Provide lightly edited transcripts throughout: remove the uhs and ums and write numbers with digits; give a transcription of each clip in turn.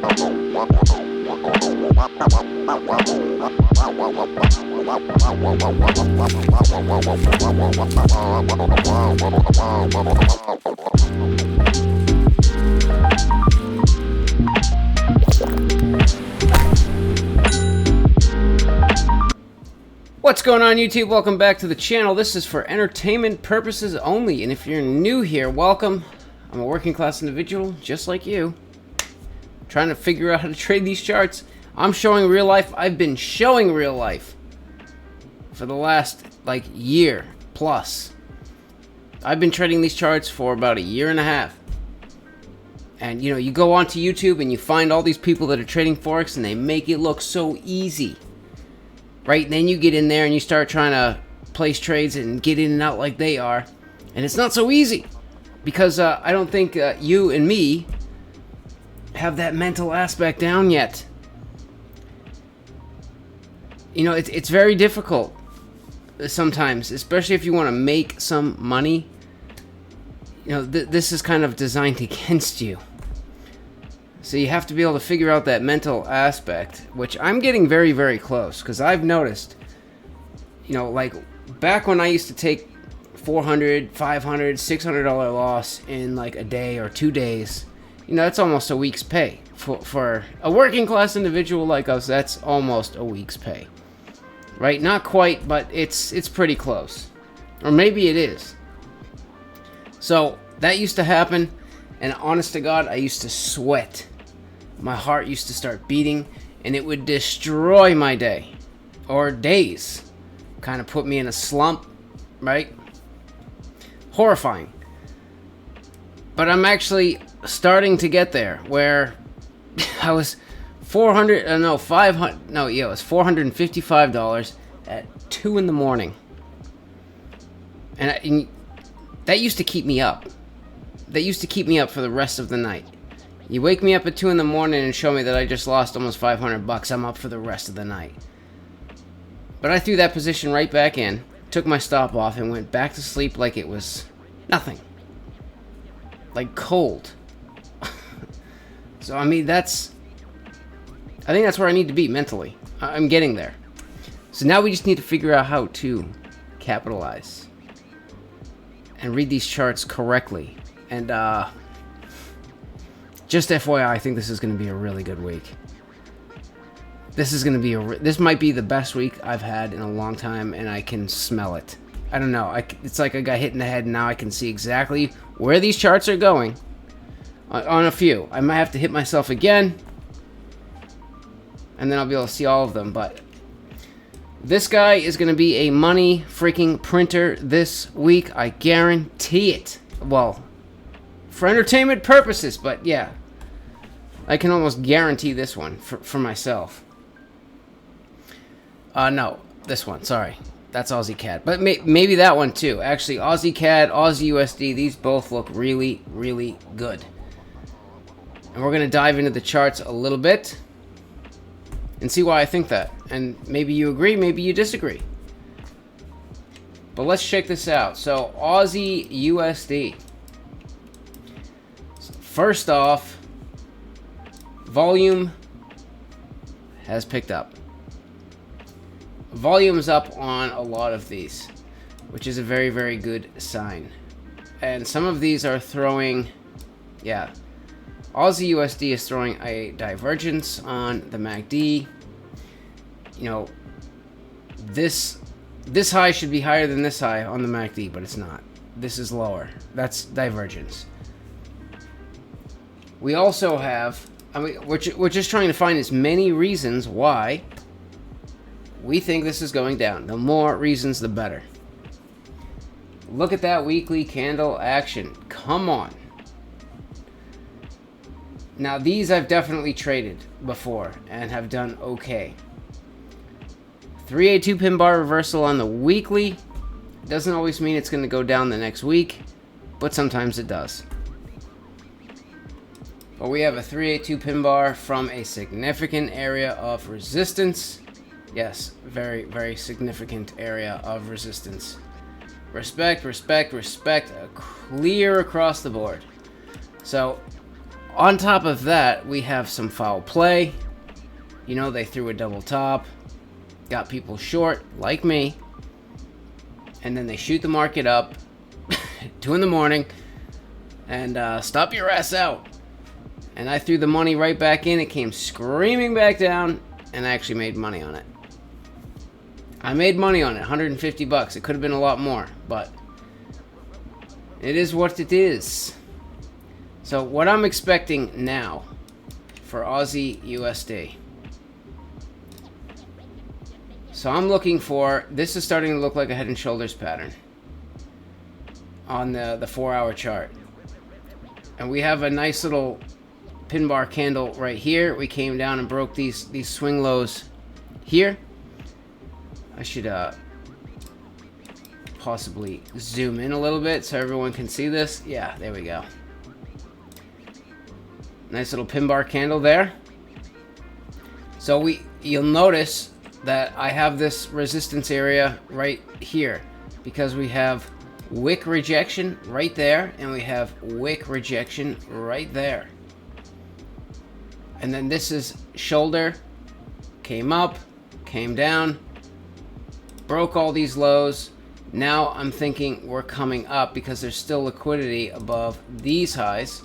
What's going on, YouTube? Welcome back to the channel. This is for entertainment purposes only, and if you're new here, welcome. I'm a working class individual just like you, trying to figure out how to trade these charts. I'm showing real life. I've been showing real life for the last year plus. I've been trading these charts for about a year and a half. And you go onto YouTube and you find all these people that are trading Forex and they make it look so easy. Right? And then you get in there and you start trying to place trades and get in and out like they are. And it's not so easy. Because I don't think you and me have that mental aspect down yet. It's very difficult sometimes. Especially if you want to make some money. This is kind of designed against you. So you have to be able to figure out that mental aspect, which I'm getting very, very close. Because I've noticed, back when I used to take $400, $500, $600 loss in a day or 2 days, that's almost a week's pay. For a working class individual like us, that's almost a week's pay. Right? Not quite, but it's pretty close. Or maybe it is. So that used to happen, and honest to God, I used to sweat. My heart used to start beating, and it would destroy my day. Or days. Kind of put me in a slump, right? Horrifying. But I'm actually starting to get there, where I was $455 at 2 in the morning. And that used to keep me up. That used to keep me up for the rest of the night. You wake me up at 2 in the morning and show me that I just lost almost $500. I'm up for the rest of the night. But I threw that position right back in, took my stop off, and went back to sleep like it was nothing. Like cold. So, I think that's where I need to be mentally. I'm getting there. So now we just need to figure out how to capitalize and read these charts correctly. And, just FYI, I think this is going to be a really good week. This might be the best week I've had in a long time, and I can smell it. I don't know. It's like I got hit in the head, and now I can see exactly where these charts are going. On a few. I might have to hit myself again, and then I'll be able to see all of them. But this guy is going to be a money freaking printer this week. I guarantee it. Well, for entertainment purposes, but yeah. I can almost guarantee this one for myself. No, this one, sorry. That's Aussie Cad. But maybe that one too. Actually, Aussie Cad, Aussie USD, these both look really, really good. And we're going to dive into the charts a little bit and see why I think that. And maybe you agree, maybe you disagree. But let's check this out. So, Aussie USD. First off, volume has picked up. Volume's up on a lot of these, which is a very, very good sign. And some of these are throwing, Aussie USD is throwing a divergence on the MACD. This high should be higher than this high on the MACD, but it's not. This is lower. That's divergence. We also have, we're just trying to find as many reasons why we think this is going down. The more reasons, the better. Look at that weekly candle action. Come on. Now, these I've definitely traded before and have done okay. 382 pin bar reversal on the weekly. Doesn't always mean it's going to go down the next week, but sometimes it does. But we have a 382 pin bar from a significant area of resistance. Yes, very, very significant area of resistance. Respect, respect, respect, clear across the board. So, On top of that, we have some foul play. You know, they threw a double top, got people short, like me, and then they shoot the market up 2 in the morning and stop your ass out. And I threw the money right back in. It came screaming back down, and I actually made money on it. I made money on it, 150 bucks. It could have been a lot more, but it is what it is. So what I'm expecting now for Aussie USD. So I'm looking for, this is starting to look like a head and shoulders pattern on the 4-hour chart. And we have a nice little pin bar candle right here. We came down and broke these swing lows here. I should possibly zoom in a little bit so everyone can see this. Yeah, there we go. Nice little pin bar candle there. So you'll notice that I have this resistance area right here because we have wick rejection right there and we have wick rejection right there. And then this is shoulder, came up, came down, broke all these lows. Now I'm thinking we're coming up because there's still liquidity above these highs.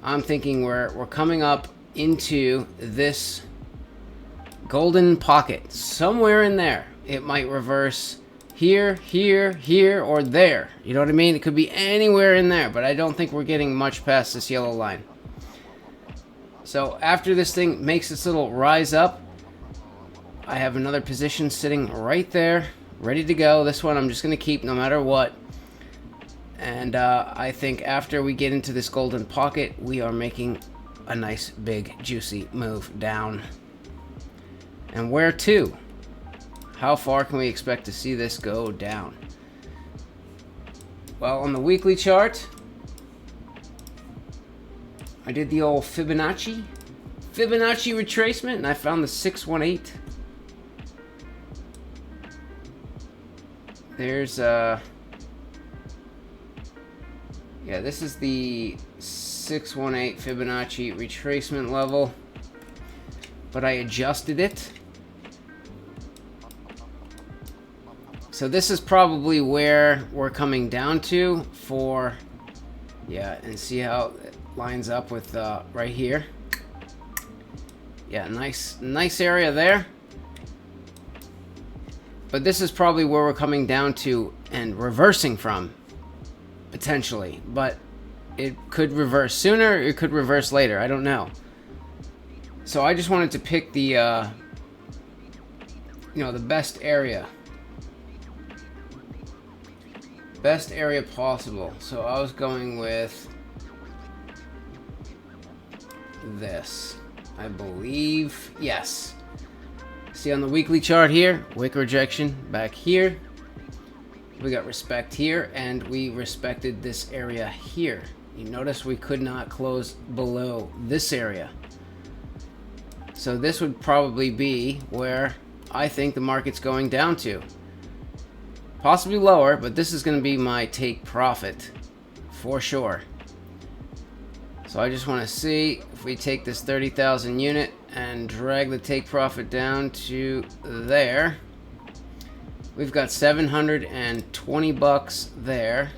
I'm thinking we're coming up into this golden pocket. Somewhere in there. It might reverse here, here, here, or there. You know what I mean? It could be anywhere in there, but I don't think we're getting much past this yellow line. So after this thing makes its little rise up, I have another position sitting right there, ready to go. This one I'm just going to keep no matter what. And I think after we get into this golden pocket, we are making a nice, big, juicy move down. And where to? How far can we expect to see this go down? Well, on the weekly chart, I did the old Fibonacci retracement, and I found the 618. There's yeah, this is the 618 Fibonacci retracement level, but I adjusted it. So this is probably where we're coming down to for, yeah, and see how it lines up with right here. Yeah, nice area there. But this is probably where we're coming down to and reversing from, potentially. But it could reverse sooner, it could reverse later, I don't know. So I just wanted to pick the, you know, the best area. Best area possible. So I was going with this, I believe. Yes. See on the weekly chart here, wick rejection back here. We got respect here, and we respected this area here. You notice we could not close below this area. So this would probably be where I think the market's going down to. Possibly lower, but this is going to be my take profit for sure. So I just want to see if we take this 30,000 unit and drag the take profit down to there. We've got 720 bucks there.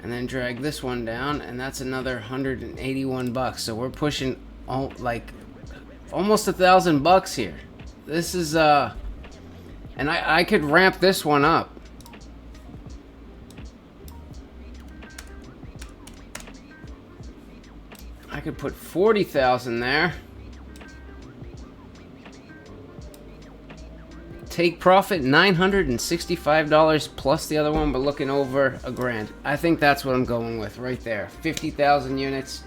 And then drag this one down, and that's another 181 bucks. So we're pushing like almost 1,000 bucks here. This is and I could ramp this one up. I could put 40,000 there. Take profit $965 plus the other one, but looking over $1,000. I think that's what I'm going with right there. 50,000 units.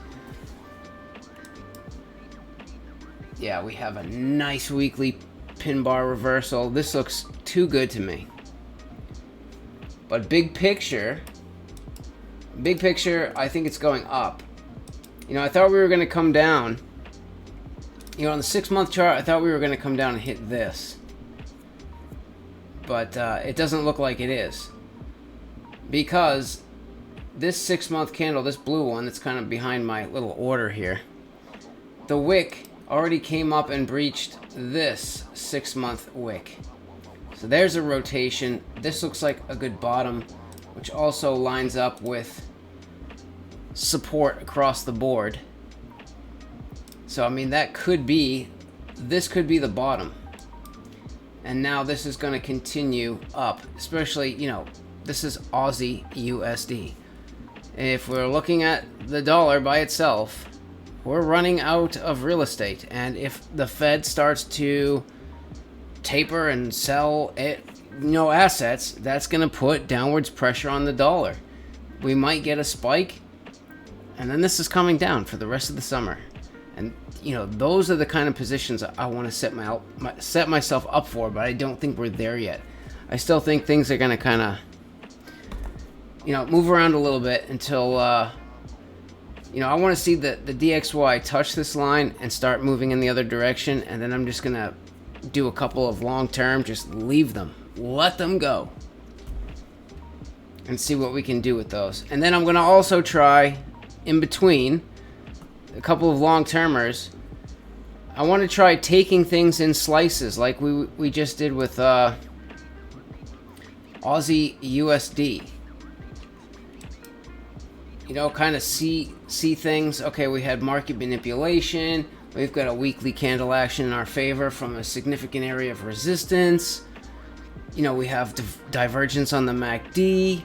Yeah, we have a nice weekly pin bar reversal. This looks too good to me. But big picture, I think it's going up. You know, I thought we were going to come down. You know, on the 6-month chart, I thought we were going to come down and hit this. But it doesn't look like it is. Because this 6-month candle, this blue one that's kind of behind my little order here, the wick already came up and breached this 6-month wick. So there's a rotation. This looks like a good bottom, which also lines up with support across the board. So I mean, that could be, this could be the bottom. And now this is going to continue up, especially, you know, this is Aussie USD. If we're looking at the dollar by itself, we're running out of real estate. And if the Fed starts to taper and sell it, you know, assets, that's going to put downwards pressure on the dollar. We might get a spike, and then this is coming down for the rest of the summer. And you know, those are the kind of positions I want to set myself up for, but I don't think we're there yet. I still think things are going to kind of, you know, move around a little bit until you know, I want to see the DXY touch this line and start moving in the other direction, and then I'm just going to do a couple of long term, just leave them, let them go, and see what we can do with those. And then I'm going to also try in between a couple of long termers. I want to try taking things in slices like we just did with Aussie USD. You know, kind of see things. Okay, we had market manipulation. We've got a weekly candle action in our favor from a significant area of resistance. You know, we have divergence on the MACD.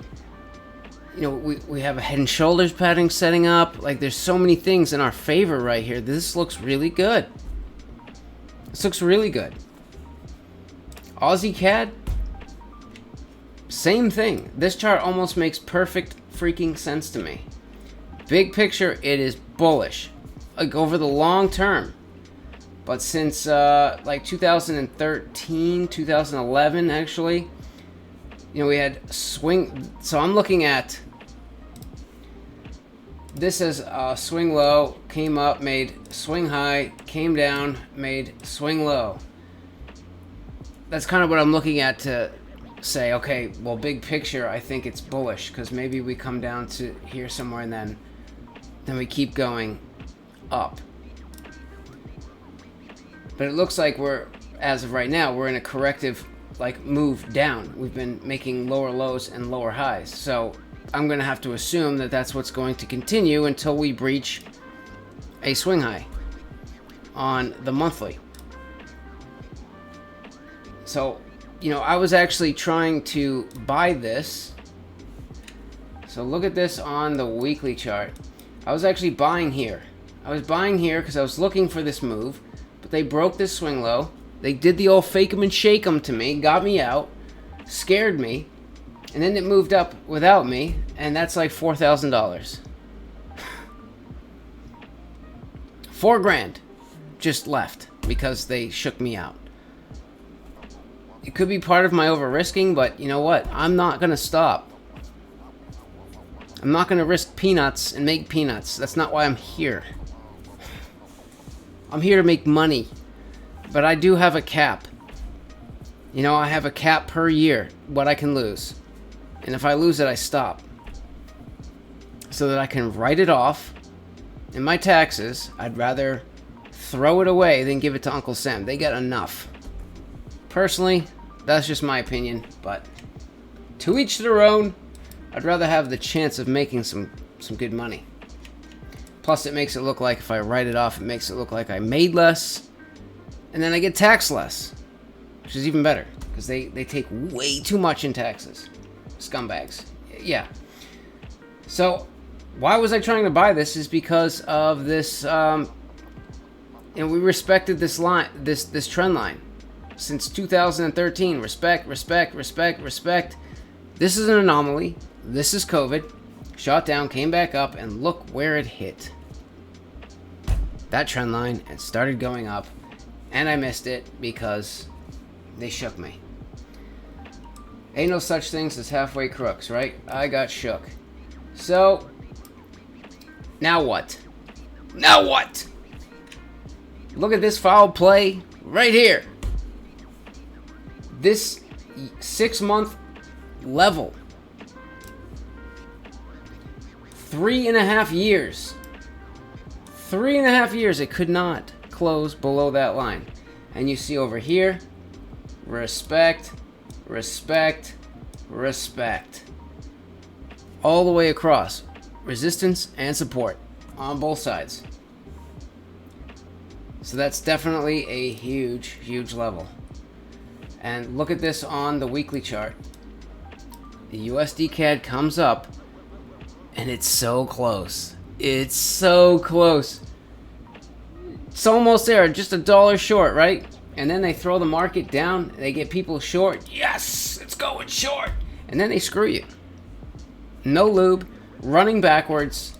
You know, we have a head and shoulders pattern setting up. Like, there's so many things in our favor right here. This looks really good. This looks really good. Aussie Cad, same thing. This chart almost makes perfect freaking sense to me. Big picture, it is bullish, like over the long term. But since like 2013, 2011, actually, you know, we had swing. So I'm looking at this as swing low, came up, made swing high, came down, made swing low. That's kind of what I'm looking at to say, okay, well, big picture, I think it's bullish, because maybe we come down to here somewhere and then we keep going up. But it looks like we're, as of right now, we're in a corrective like move down. We've been making lower lows and lower highs. So I'm going to have to assume that that's what's going to continue until we breach a swing high on the monthly. So, you know, I was actually trying to buy this. So look at this on the weekly chart. I was actually buying here. I was buying here because I was looking for this move, but they broke this swing low. They did the old fake 'em and shake 'em to me, got me out, scared me, and then it moved up without me, and that's like $4,000. $4,000 just left because they shook me out. It could be part of my over-risking, but you know what? I'm not going to stop. I'm not going to risk peanuts and make peanuts. That's not why I'm here. I'm here to make money. But I do have a cap. You know, I have a cap per year, what I can lose. And if I lose it, I stop. So that I can write it off in my taxes. I'd rather throw it away than give it to Uncle Sam. They get enough. Personally, that's just my opinion, but to each their own. I'd rather have the chance of making some good money. Plus, it makes it look like if I write it off, it makes it look like I made less, and then I get taxed less, which is even better, because they take way too much in taxes. Scumbags. Yeah. So, why was I trying to buy this is because of this, and we respected this line, this trend line. Since 2013, respect. This is an anomaly. This is COVID. Shot down, came back up, and look where it hit. That trend line, it started going up, and I missed it because they shook me. Ain't no such things as halfway crooks, right? I got shook. So, now what? Now what? Look at this foul play right here. This 6-month level. 3.5 years. 3.5 years it could not close below that line. And you see over here, respect, respect, respect. All the way across. Resistance and support on both sides. So that's definitely a huge, huge level. And look at this on the weekly chart. The USD Cad comes up, and it's so close. It's so close. It's almost there, just $1 short, right? And then they throw the market down. They get people short. Yes, it's going short. And then they screw you. No lube, running backwards,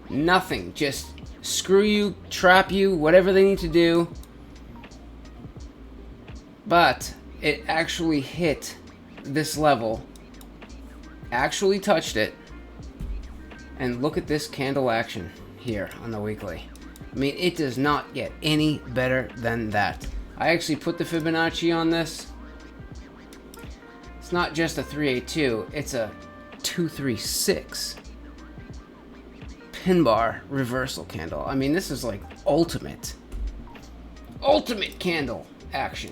nothing. Just screw you, trap you, whatever they need to do. But it actually hit this level, actually touched it, and look at this candle action here on the weekly. I mean, it does not get any better than that. I actually put the Fibonacci on this. It's not just a 382, it's a 236 pin bar reversal candle. I mean, this is like ultimate candle action.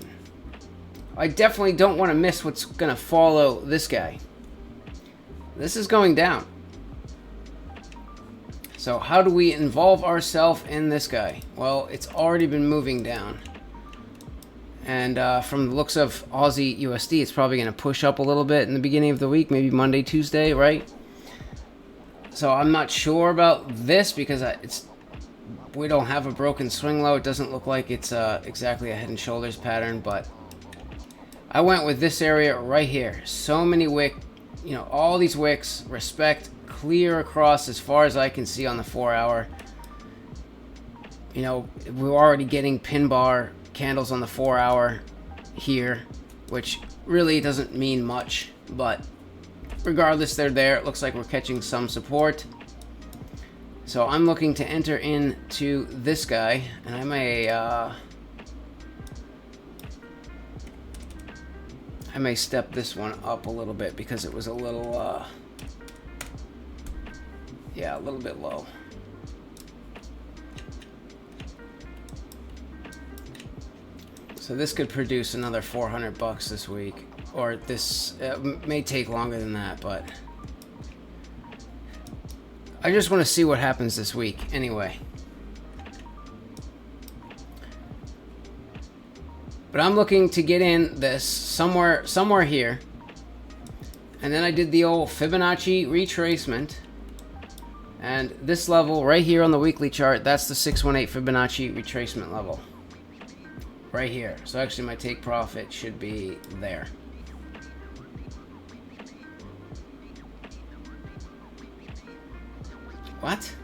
I definitely don't want to miss what's gonna follow this guy. This is going down. So how do we involve ourselves in this guy? Well, it's already been moving down. And from the looks of Aussie USD, it's probably going to push up a little bit in the beginning of the week, maybe Monday, Tuesday, right? So I'm not sure about this because we don't have a broken swing low. It doesn't look like it's exactly a head and shoulders pattern, but I went with this area right here. So many wick, all these wicks, respect, clear across as far as I can see on the 4 hour. We're already getting pin bar candles on the 4 hour here, which really doesn't mean much, but regardless, they're there. It looks like we're catching some support. So I'm looking to enter into this guy, and I may step this one up a little bit because it was a little a little bit low. So this could produce another $400 this week, or this may take longer than that, but I just want to see what happens this week anyway. But I'm looking to get in this somewhere here, and then I did the old Fibonacci retracement, and this level right here on the weekly chart, that's the 618 Fibonacci retracement level. Right here. So actually my take profit should be there. What?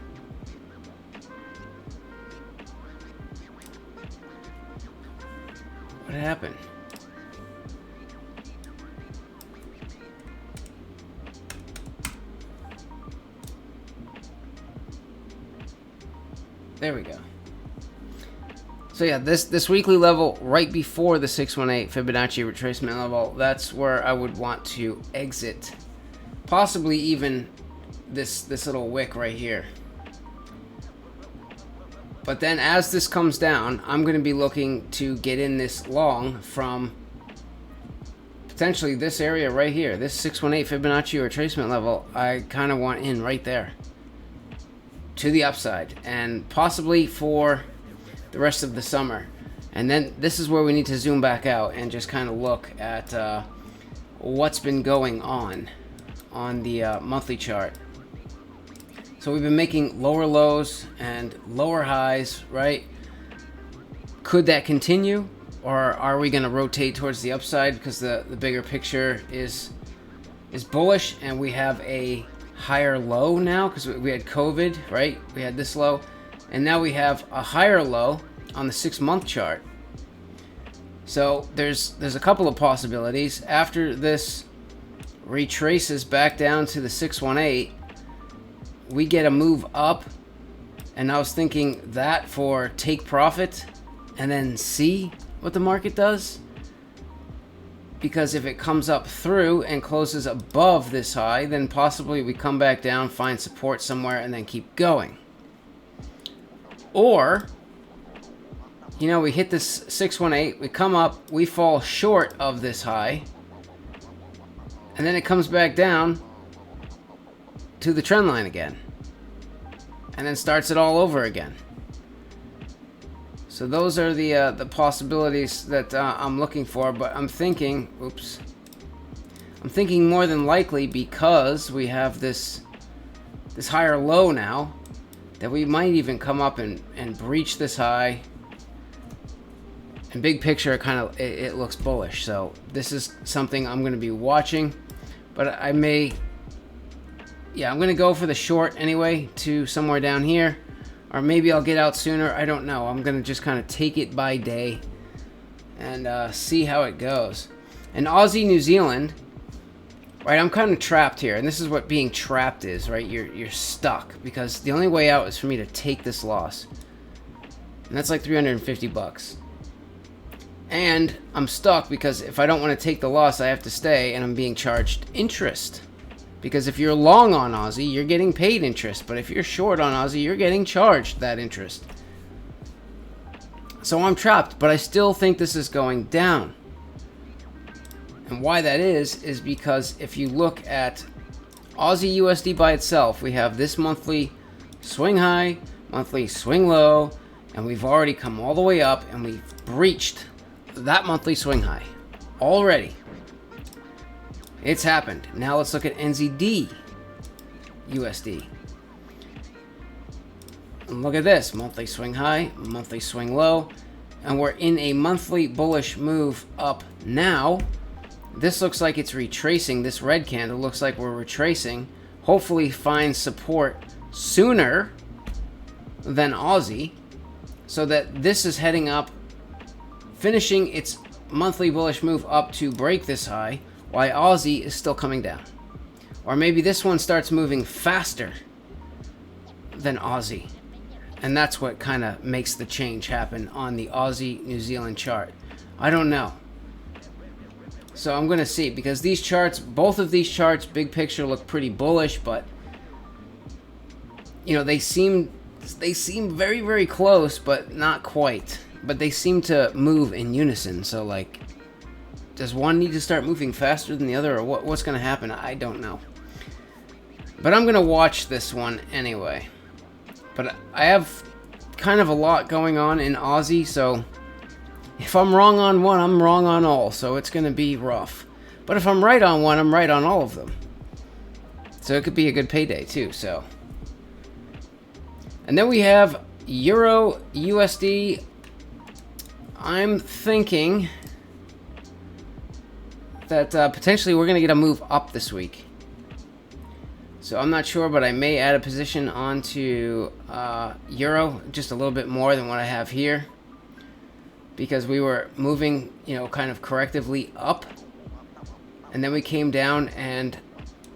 What happened? There we go. So yeah, this weekly level right before the 618 Fibonacci retracement level, that's where I would want to exit. Possibly even this little wick right here. But then as this comes down, I'm going to be looking to get in this long from potentially this area right here. This 618 Fibonacci retracement level, I kind of want in right there to the upside, and possibly for the rest of the summer. And then this is where we need to zoom back out and just kind of look at what's been going on the monthly chart. So we've been making lower lows and lower highs, right? Could that continue, or are we going to rotate towards the upside because the bigger picture is bullish, and we have a higher low now because we had COVID, right? We had this low, and now we have a higher low on the 6-month chart. So there's a couple of possibilities. After this retraces back down to the 618, we get a move up, and I was thinking that for take profit and then see what the market does. because if it comes up through and closes above this high, then possibly we come back down, find support somewhere, and then keep going. Or, you know, we hit this 618, we come up, we fall short of this high, and then it comes back down to the trend line again, and then starts it all over again. So those are the possibilities that I'm looking for, but I'm thinking, I'm thinking more than likely, because we have this higher low now, that we might even come up and breach this high. And big picture, it looks bullish. So this is something I'm going to be watching, but I'm going to go for the short anyway to somewhere down here. Or maybe I'll get out sooner. I don't know. I'm going to just kind of take it by day and see how it goes. And Aussie New Zealand, right, I'm kind of trapped here. And this is what being trapped is, right? You're stuck, because the only way out is for me to take this loss. And that's like 350 bucks. And I'm stuck because if I don't want to take the loss, I have to stay, and I'm being charged interest. Because if you're long on Aussie, you're getting paid interest. But if you're short on Aussie, you're getting charged that interest. So I'm trapped, but I still think this is going down. And why that is because if you look at Aussie USD by itself, we have this monthly swing high, monthly swing low, and we've already come all the way up, and we've breached that monthly swing high already. It's happened. Now let's look at Nzd USD. And look at this. Monthly swing high, monthly swing low. And we're in a monthly bullish move up now. This looks like it's retracing. This red candle looks like we're retracing. Hopefully find support sooner than Aussie, so that this is heading up, finishing its monthly bullish move up to break this high, while Aussie is still coming down. Or maybe this one starts moving faster than Aussie. And that's what kind of makes the change happen on the Aussie New Zealand chart. I don't know. So I'm going to see, because these charts, both of these charts, big picture, look pretty bullish, but you know, they seem very, very close, but not quite. But they seem to move in unison. So like, does one need to start moving faster than the other, or what's going to happen? I don't know. But I'm going to watch this one anyway. But I have kind of a lot going on in Aussie, so if I'm wrong on one, I'm wrong on all. So it's going to be rough. But if I'm right on one, I'm right on all of them. So it could be a good payday too. So, and then we have Euro USD. I'm thinking that potentially we're going to get a move up this week. So I'm not sure, but I may add a position onto Euro, just a little bit more than what I have here, because we were moving, you know, kind of correctively up, and then we came down and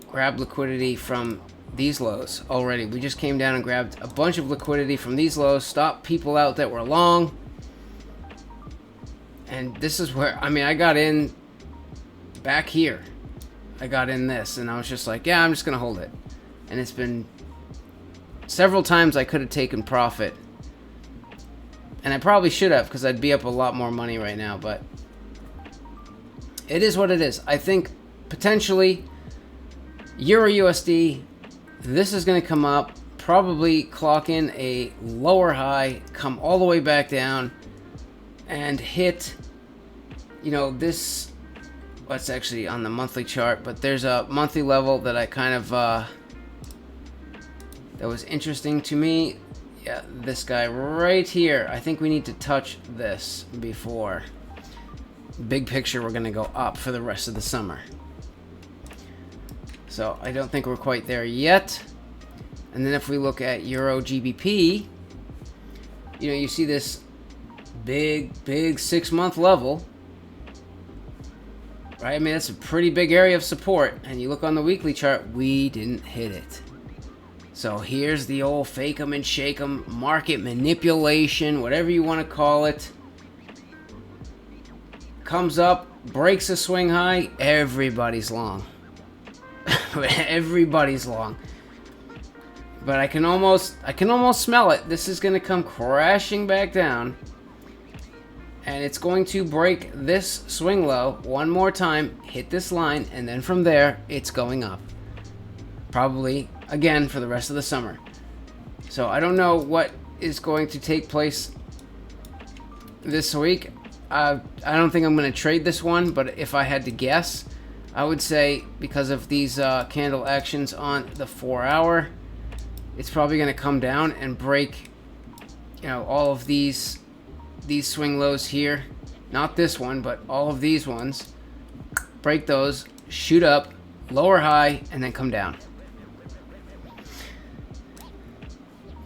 grabbed liquidity from these lows already. We just came down and grabbed a bunch of liquidity from these lows, stopped people out that were long, and this is where, I mean, I got in back here. I got in this, and I was just like, yeah, I'm just gonna hold it. And it's been several times I could have taken profit, and I probably should have, because I'd be up a lot more money right now, but it is what it is. I think potentially Euro USD, this is going to come up, probably clock in a lower high, come all the way back down, and hit, you know, this, what's actually on the monthly chart, but there's a monthly level that I kind of, that was interesting to me. Yeah, this guy right here. I think we need to touch this before. Big picture, we're going to go up for the rest of the summer. So I don't think we're quite there yet. And then if we look at Eurogbp, you know, you see this big 6-month level. Right? I mean, that's a pretty big area of support. And you look on the weekly chart, we didn't hit it. So here's the old fake 'em and shake 'em, market manipulation, whatever you want to call it. Comes up, breaks a swing high, everybody's long. Everybody's long. But I can almost smell it. This is going to come crashing back down. And it's going to break this swing low one more time, hit this line, and then from there, it's going up. Probably, again, for the rest of the summer. So I don't know what is going to take place this week. I don't think I'm going to trade this one, but if I had to guess, I would say because of these candle actions on the 4-hour, it's probably going to come down and break, you know, all of these swing lows here. Not this one, but all of these ones. Break those, shoot up, lower high, and then come down.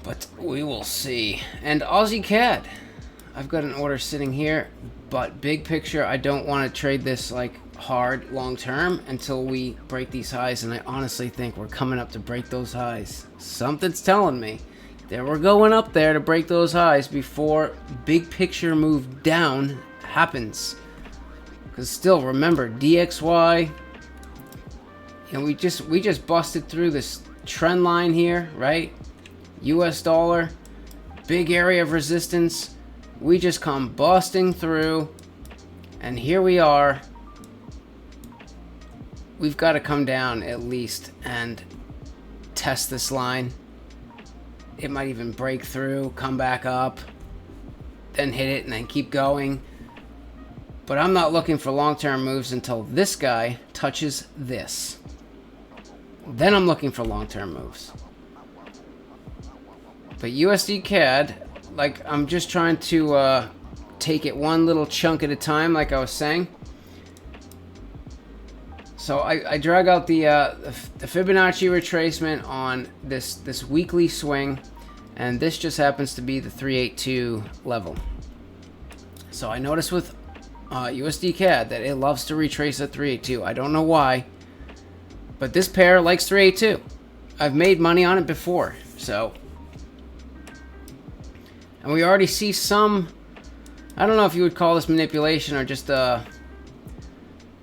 But we will see. And Aussie Cad. I've got an order sitting here, but big picture, I don't want to trade this like hard long term until we break these highs, and I honestly think we're coming up to break those highs. Something's telling me that we're going up there to break those highs before big picture move down happens. Because still, remember, DXY, you know, we just busted through this trend line here, right? US dollar, big area of resistance. We just come busting through, and here we are. We've got to come down at least and test this line. It might even break through, come back up, then hit it, and then keep going. But I'm not looking for long-term moves until this guy touches this. Then I'm looking for long-term moves. But USD CAD, like, I'm just trying to take it one little chunk at a time, like I was saying. So I drag out the Fibonacci retracement on this weekly swing, and this just happens to be the 382 level. So I noticed with USD CAD that it loves to retrace at 382. I don't know why, but this pair likes 382. I've made money on it before, so. And we already see some, I don't know if you would call this manipulation or just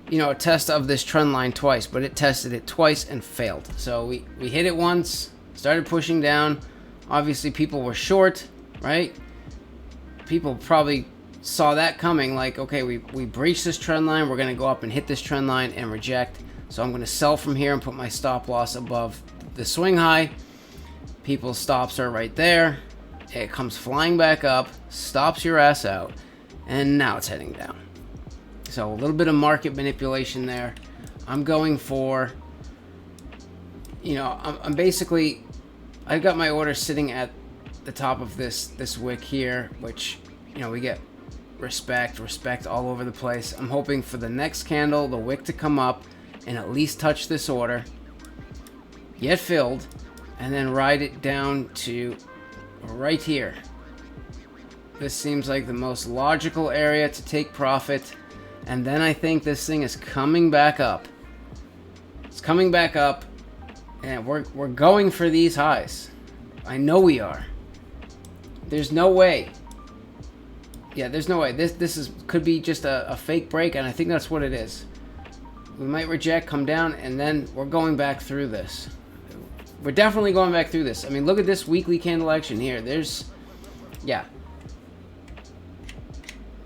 you know, a test of this trend line twice, but it tested it twice and failed. So we hit it once, started pushing down. Obviously people were short, right? People probably saw that coming, like, okay, we breached this trend line, we're going to go up and hit this trend line and reject. So I'm going to sell from here and put my stop loss above the swing high. People's stops are right there. It comes flying back up, stops your ass out, and now it's heading down. So a little bit of market manipulation there. I'm going for, you know, I'm basically, I've got my order sitting at the top of this wick here, which, you know, we get respect all over the place. I'm hoping for the next candle, the wick to come up and at least touch this order, get filled, and then ride it down to right here. This seems like the most logical area to take profit. And then I think this thing is coming back up. It's coming back up, and we're going for these highs. I know we are. There's no way. Yeah, there's no way. This could be just a fake break, and I think that's what it is. We might reject, come down, and then we're going back through this. We're definitely going back through this. I mean, look at this weekly candle action here. There's, yeah.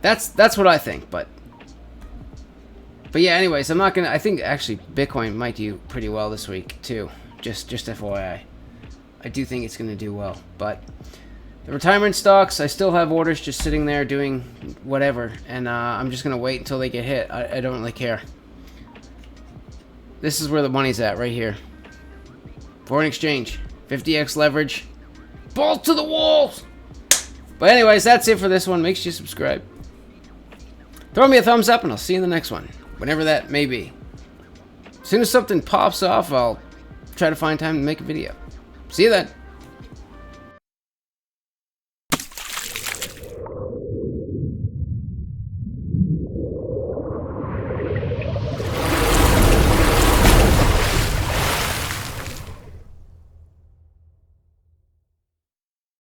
That's what I think, but yeah, anyways, I'm not gonna. I think actually Bitcoin might do pretty well this week too. Just FYI, I do think it's gonna do well. But the retirement stocks, I still have orders just sitting there doing whatever, and I'm just gonna wait until they get hit. I don't really care. This is where the money's at, right here. Foreign exchange, 50x leverage, balls to the walls. But anyways, that's it for this one. Make sure you subscribe. Throw me a thumbs up, and I'll see you in the next one. Whenever that may be. As soon as something pops off, I'll try to find time to make a video. See you then.